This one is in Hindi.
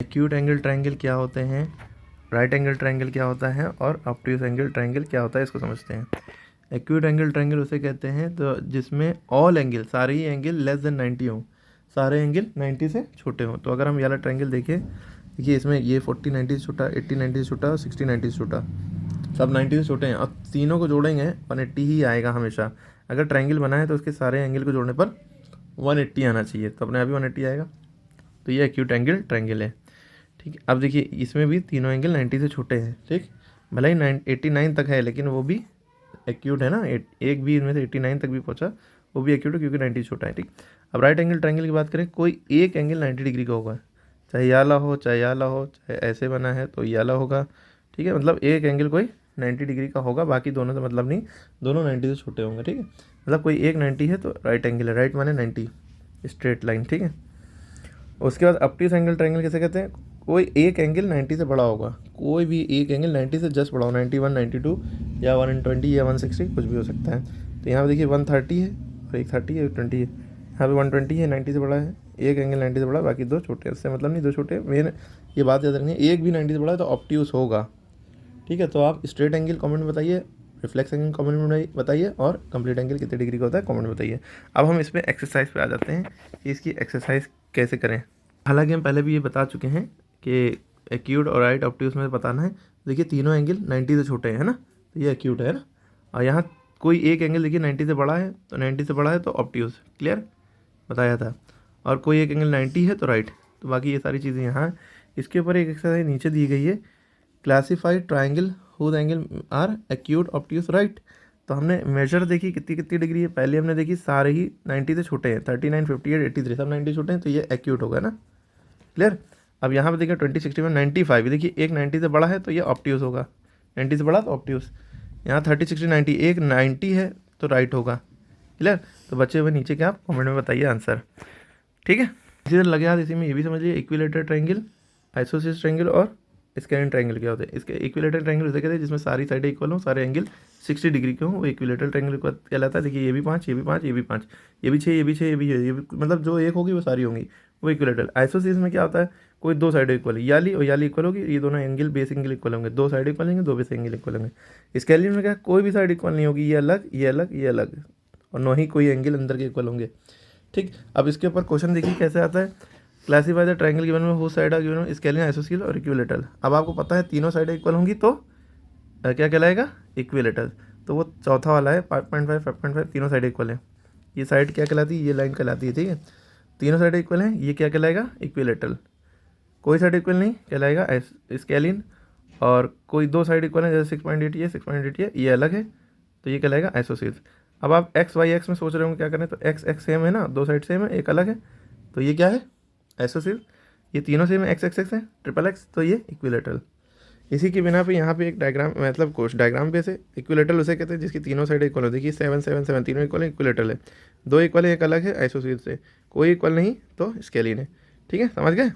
एक्यूट एंगल ट्रायंगल क्या होते हैं, राइट एंगल ट्रायंगल क्या होता है और ऑब्ट्यूज एंगल ट्रायंगल क्या होता है, इसको समझते हैं। एक्यूट एंगल ट्रायंगल उसे कहते हैं तो जिसमें ऑल एंगल, सारे ही एंगल लेस देन 90 हों, सारे एंगल 90 से छोटे हों। तो अगर हम ये वाला ट्रायंगल देखिए इसमें ये 40 90 से छोटा, 80 90 से छोटा और 60 90 से छोटा, सब 90 से छोटे हैं और तीनों को जोड़ेंगे 180 ही आएगा हमेशा। अगर ट्रायंगल बना है तो उसके सारे एंगल को जोड़ने पर 180 आना चाहिए, तो अपने आप ही 180 आएगा। तो ये एक्यूट एंगल ट्रायंगल है। ठीक है, अब देखिए इसमें भी तीनों एंगल 90 से छोटे हैं। ठीक, भले ही 89 तक है लेकिन वो भी एक्यूट है ना, एक भी इनमें से 89 तक भी पहुंचा वो भी एक्यूट है क्योंकि 90 छोटा है। ठीक, अब राइट एंगल ट्रायंगल की बात करें, कोई एक एंगल 90 डिग्री का होगा, चाहे ये वाला हो चाहे ये वाला हो, चाहे ऐसे बना है तो ये वाला होगा। ठीक है, मतलब एक एंगल कोई 90 डिग्री का होगा, बाकी दोनों से मतलब नहीं, दोनों 90 से छोटे होंगे। ठीक है, मतलब कोई एक 90 है तो राइट एंगल है, राइट माने 90 स्ट्रेट लाइन। ठीक है, उसके बाद ऑब्ट्यूज एंगल ट्रायंगल कैसे कहते हैं, कोई एक एंगल 90 से बड़ा होगा, कोई भी एक एंगल 90 से जस्ट बड़ा हो, 91 92 या 120 या 160 कुछ भी हो सकता है। तो यहाँ पे देखिए 130 है और एक 30 है, एक 20 है, यहाँ पे 120 है, 90 से बड़ा है, एक एंगल 90 से बड़ा है, बाकी दो छोटे हैं, उससे मतलब नहीं दो छोटे। मेन ये बात याद रखनी है, एक भी 90 से बड़ा है तो ऑब्ट्यूज होगा। ठीक है, तो आप स्ट्रेट एंगल कमेंट में बताइए, रिफ्लेक्स एंगल कमेंट में बताइए और कंप्लीट एंगल कितने डिग्री का होता है कमेंट में बताइए। अब हम इसमें एक्सरसाइज पे आ जाते हैं कि इसकी एक्सरसाइज कैसे करें। हालांकि हम पहले भी ये बता चुके हैं कि एक्यूट और राइट ऑब्ट्यूज में बताना है। देखिए तीनों एंगल 90 से छोटे हैं ना, तो ये एक्यूट है ना, और यहाँ कोई एक एंगल देखिए 90 से बड़ा है, तो 90 से बड़ा है तो ऑब्ट्यूज, क्लियर बताया था। और कोई एक एंगल 90 है तो राइट। तो बाकी ये सारी चीज़ें यहाँ। इसके ऊपर एक एक्सरसाइज नीचे दी गई है, classified triangle whose angle are acute obtuse right. तो हमने मेजर देखी कितनी कितनी डिग्री है, पहले हमने देखी सारे ही 90 से छोटे हैं, 39 58 83 सब 90 छोटे हैं, तो ये एक्यूट होगा ना, क्लियर। अब यहाँ पे देखिए 20 61 95, देखिए एक 90 से बड़ा है तो ये ऑब्ट्यूज होगा, 90 से बड़ा तो ऑब्ट्यूज। यहाँ 30 60 90, एक 90 है तो राइट होगा, क्लियर। तो बच्चे हुए नीचे क्या आप कमेंट में बताइए आंसर। ठीक है, इसी तरह लगे हाथ इसी में ये भी समझिए, इक्विलेटरल ट्रायंगल, आइसोसेलेस ट्रायंगल और स्केलिन ट्रायंगल क्या होते हैं। इसके इक्विलेटरल ट्रायंगल उसे कहते हैं जिसमें सारी साइडें इक्वल हों, सारे एंगल 60 डिग्री के हों, वो इक्विलेटरल ट्रायंगल कहलाता है। देखिए ये भी 5, ये भी 5, ये भी 5, ये भी 6, ये भी 6, ये भी 6, ये भी मतलब जो एक होगी वो सारी होंगी, वो इक्विलेटरल। आइसोसेलेस में क्या होता है, कोई दो साइडें इक्वल है, याली और याली इक्वल होगी, ये दोनों एंगल बेस एंगल इक्वल होंगे, दो साइड इक्वल होंगे, दो बेस एंगल इक्वल होंगे। स्केलिन में क्या, कोई भी साइड इक्वल नहीं होगी, ये अलग ये अलग ये अलग, और न ही कोई एंगल अंदर के इक्वल होंगे। ठीक, अब इसके ऊपर क्वेश्चन देखिए कैसे आता है, क्लासीफाई द ट्रायंगल गिवन में whose side are given scalene isosceles और इक्विलेटरल। अब आपको पता है तीनों साइडें इक्वल होंगी तो क्या कहलाएगा, इक्विलेटरल। तो वो चौथा वाला है 5.5 5.5, तीनों साइड इक्वल है, ये साइड क्या कहलाती है, ये लाइन कहलाती है। ठीक है, तीनों साइड इक्वल हैं, ये क्या कहलाएगा, इक्विलेटरल। कोई साइड इक्वल नहीं कहलाएगा स्केलिन, और कोई दो साइड इक्वल है जैसे 6.8 ये 6.8 ये अलग है, तो ये कहलाएगा आइसोसेलेस। अब आप एक्स वाई एक्स में सोच रहे हो क्या करें, तो एक्स एक्स सेम है ना, दो साइड सेम है एक अलग है, तो ये क्या है, आइसोसेलेस। ये तीनों सेम है, एक्स एक्स एक्स है, ट्रिपल एक्स, तो ये इक्विलेटरल। इसी की बिना पे यहाँ पे एक डायग्राम, मतलब कुछ डायग्राम पे से इक्विलेटरल उसे कहते हैं जिसकी तीनों साइड इक्वल हो। देखिए 7 7 7 तीनों इक्वल है, इक्विलेटरल है। दो इक्वल है एक अलग है, आइसोसेलेस से। कोई इक्वल नहीं तो स्केलिन है। ठीक है, समझ गए।